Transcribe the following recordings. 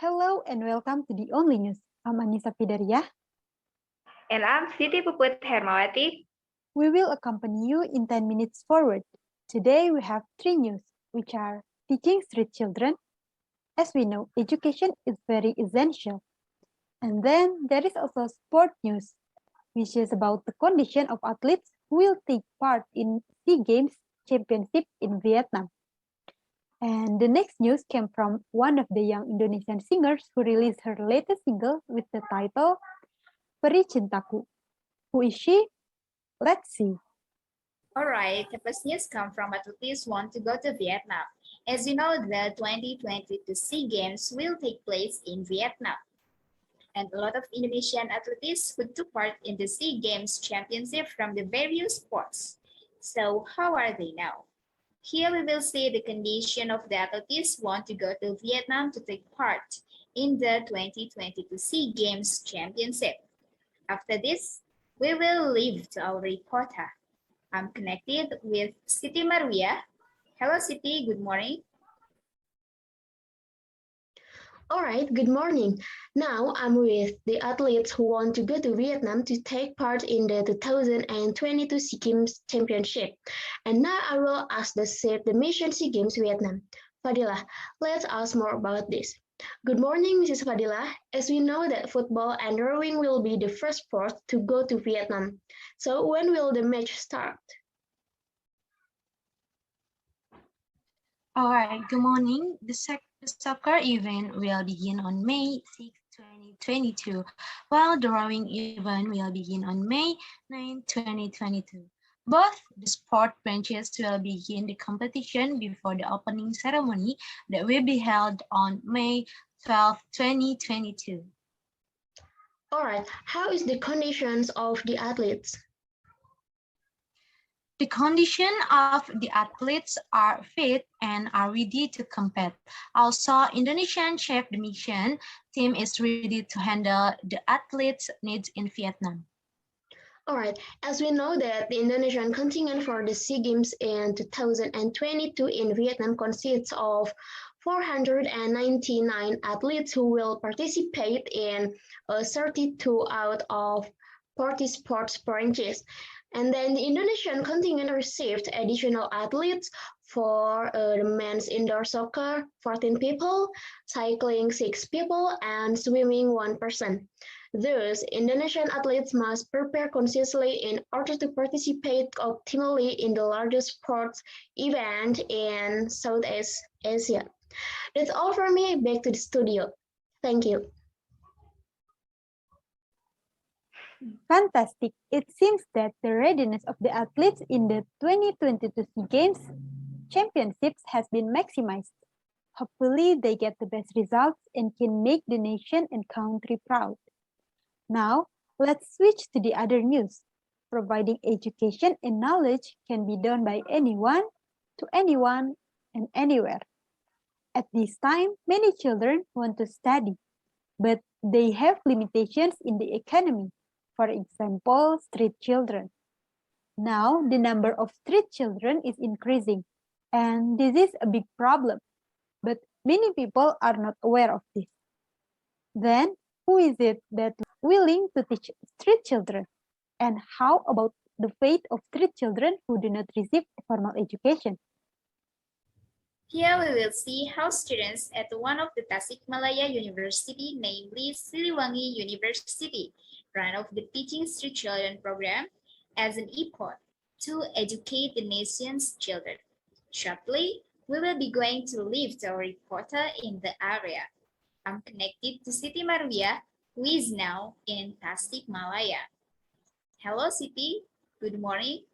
Hello and welcome to the Only News. I'm Aniisah Fidaariyah. And I'm Siti Puput Hermawati. We will accompany you in 10 minutes forward. Today we have three news, which are teaching street children. As we know, education is very essential. And then there is also sport news, which is about the condition of athletes who will take part in SEA Games Championship in Vietnam. And the next news came from one of the young Indonesian singers who released her latest single with the title Peri Cintaku. Who is she? Let's see. All right, the first news come from athletes want to go to Vietnam. As you know, the 2022 SEA Games will take place in Vietnam. And a lot of Indonesian athletes who took part in the SEA Games Championship from the various sports. So how are they now? Here we will see the condition of the athletes want to go to Vietnam to take part in the 2022 SEA Games Championship. After this, we will leave to our reporter. I'm connected with Siti Marwiyah. Hello, Siti. Good morning. All right, good morning. Now I'm with the athletes who want to go to Vietnam to take part in the 2022 SEA Games Championship. And now I will ask the Chef de Mission SEA Games Vietnam, Fadillah. Let's ask more about this. Good morning, Mrs. Fadillah. As we know that football and rowing will be the first sport to go to Vietnam. So when will the match start? All right, good morning. The soccer event will begin on May 6, 2022, while the rowing event will begin on May 9, 2022. Both the sport branches will begin the competition before the opening ceremony that will be held on May 12, 2022. All right, how is the conditions of the athletes? The condition of the athletes are fit and are ready to compete. Also, Indonesian Chef de Mission team is ready to handle the athletes' needs in Vietnam. All right, as we know that the Indonesian contingent for the SEA Games in 2022 in Vietnam consists of 499 athletes who will participate in 32 out of 40 sports branches. And then the Indonesian contingent received additional athletes for the men's indoor soccer, 14 people, cycling 6 people, and swimming 1 person. Thus, Indonesian athletes must prepare consciously in order to participate optimally in the largest sports event in Southeast Asia. That's all for me. Back to the studio. Thank you. Fantastic. It seems that the readiness of the athletes in the 2022 SEA Games Championships has been maximized. Hopefully, they get the best results and can make the nation and country proud. Now, let's switch to the other news. Providing education and knowledge can be done by anyone, to anyone, and anywhere. At this time, many children want to study, but they have limitations in the economy. For example, street children. Now, the number of street children is increasing, and this is a big problem. But many people are not aware of this. Then, who is it that is willing to teach street children? And how about the fate of street children who do not receive formal education? Here we will see how students at one of the Tasikmalaya University, namely Siliwangi University, run of the Teaching Street Children program as an effort to educate the nation's children. Shortly, we will be going to leave our reporter in the area. I'm connected to Siti Marwiyah, who is now in Tasikmalaya. Hello, Siti. Good morning.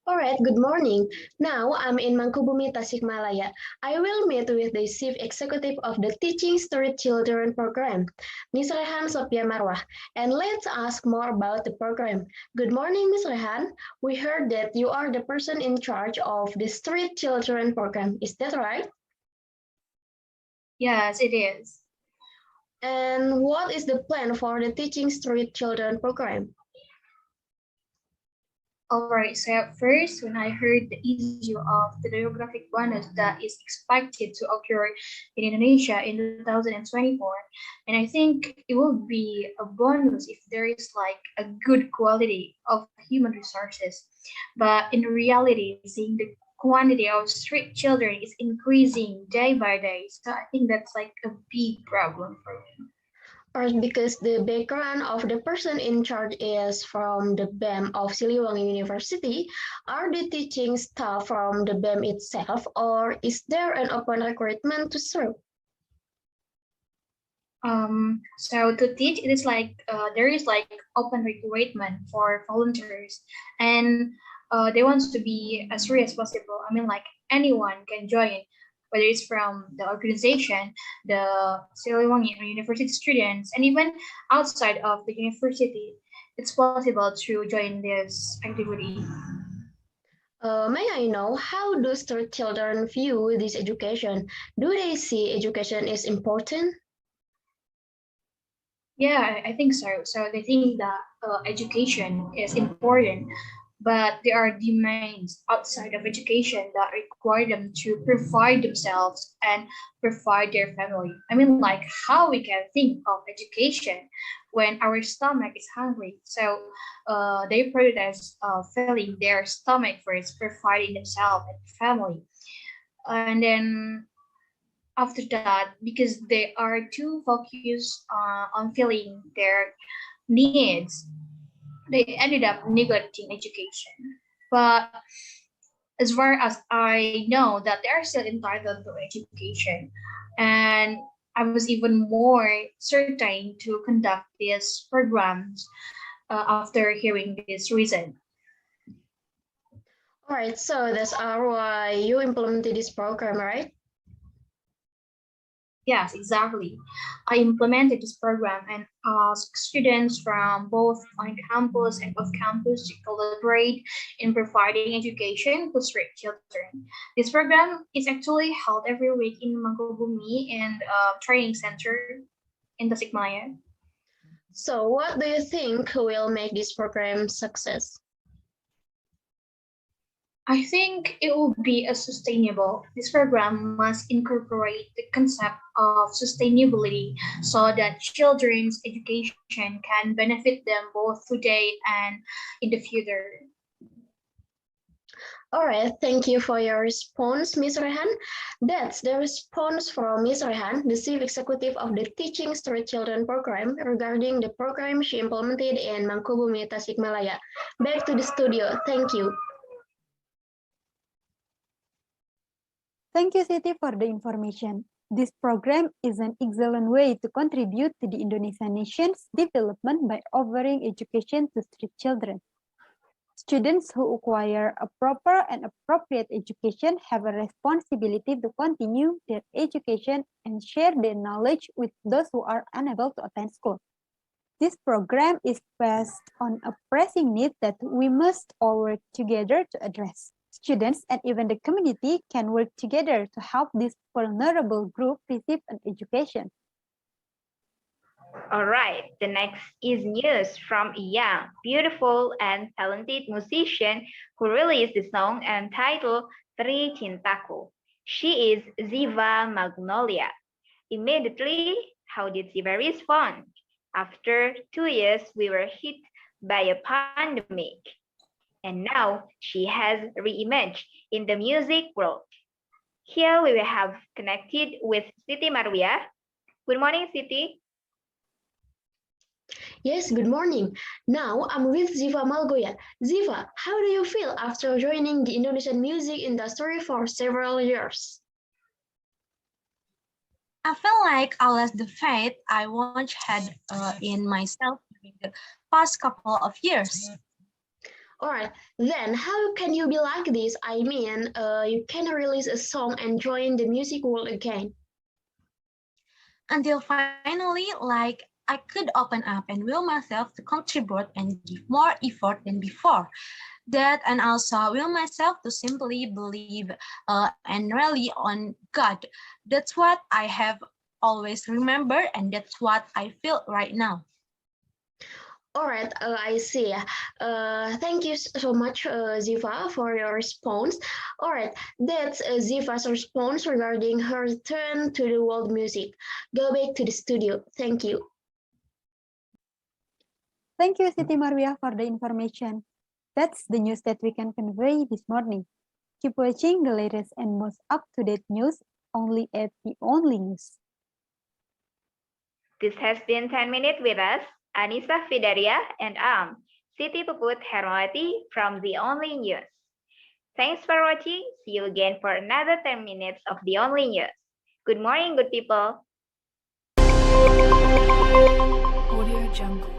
All right, good morning. Now I'm in Mangkubumi, Tasikmalaya. I will meet with the Chief Executive of the Teaching Street Children program, Ms. Rehan Sopia Marwah, and let's ask more about the program. Good morning, Ms. Rehan. We heard that you are the person in charge of the Street Children program. Is that right? Yes, it is. And what is the plan for the Teaching Street Children program? Alright, so first, when I heard the issue of the demographic bonus that is expected to occur in Indonesia in 2024, and I think it will be a bonus if there is like a good quality of human resources. But in reality, seeing the quantity of street children is increasing day by day, so I think that's like a big problem for me. Or because the background of the person in charge is from the BEM of Siliwangi University, are the teaching staff from the BEM itself, or is there an open recruitment to serve? So to teach, it is like there is like open recruitment for volunteers, and they want to be as free as possible. I mean, like anyone can join, whether it's from the organization, the Siliwangi University students, and even outside of the university, it's possible to join this activity. May I know how do street children view this education? Do they see education is important? Yeah, I think so. So they think that education is important, but there are demands outside of education that require them to provide themselves and provide their family. I mean, like how we can think of education when our stomach is hungry. So they prioritize filling their stomach first, providing themselves and family. And then after that, because they are too focused on filling their needs, they ended up neglecting education. But as far as I know, that they are still entitled to education, and I was even more certain to conduct these programs after hearing this reason. All right, so that's why you implemented this program, right? Yes, exactly. I implemented this program and asked students from both on campus and off campus to collaborate in providing education to street children. This program is actually held every week in Mangkubumi and training center in Tasikmalaya. So what do you think will make this program success? I think it will be a sustainable. This program must incorporate the concept of sustainability so that children's education can benefit them both today and in the future. All right, thank you for your response, Ms. Rehan. That's the response from Ms. Rehan, the Chief Executive of the Teaching Street Children program regarding the program she implemented in Mangkubumi, Tasikmalaya. Back to the studio. Thank you. Thank you, Siti, for the information. This program is an excellent way to contribute to the Indonesian nation's development by offering education to street children. Students who acquire a proper and appropriate education have a responsibility to continue their education and share their knowledge with those who are unable to attend school. This program is based on a pressing need that we must all work together to address. Students and even the community can work together to help this vulnerable group receive an education. All right, the next is news from a young, beautiful, and talented musician who released the song entitled Tri Cintaku. She is Ziva Magnolia. Immediately, how did Ziva respond? After 2 years, we were hit by a pandemic. And now she has re-emerged in the music world. Here we will have connected with Siti Marwiyah. Good morning, Siti. Yes, good morning. Now I'm with Ziva Malgoya. Ziva, how do you feel after joining the Indonesian music industry for several years? I feel like I lost the faith I once had in myself during the past couple of years. All right, then how can you be like this? I mean, you can release a song and join the music world again. Until finally, like, I could open up and will myself to contribute and give more effort than before. That and also will myself to simply believe and rely on God. That's what I have always remembered, and that's what I feel right now. All right, I see. Thank you so much, Ziva, for your response. All right, that's Ziva's response regarding her return to the world music. Go back to the studio. Thank you. Thank you, Siti Marwiyah, for the information. That's the news that we can convey this morning. Keep watching the latest and most up-to-date news only at The Only News. This has been 10 minutes with us, Aniisah, Fidaariyah, and Siti, Puput, Hermawati from The Only News. Thanks for watching. See you again for another 10 minutes of The Only News. Good morning, good people. Audio Jungle.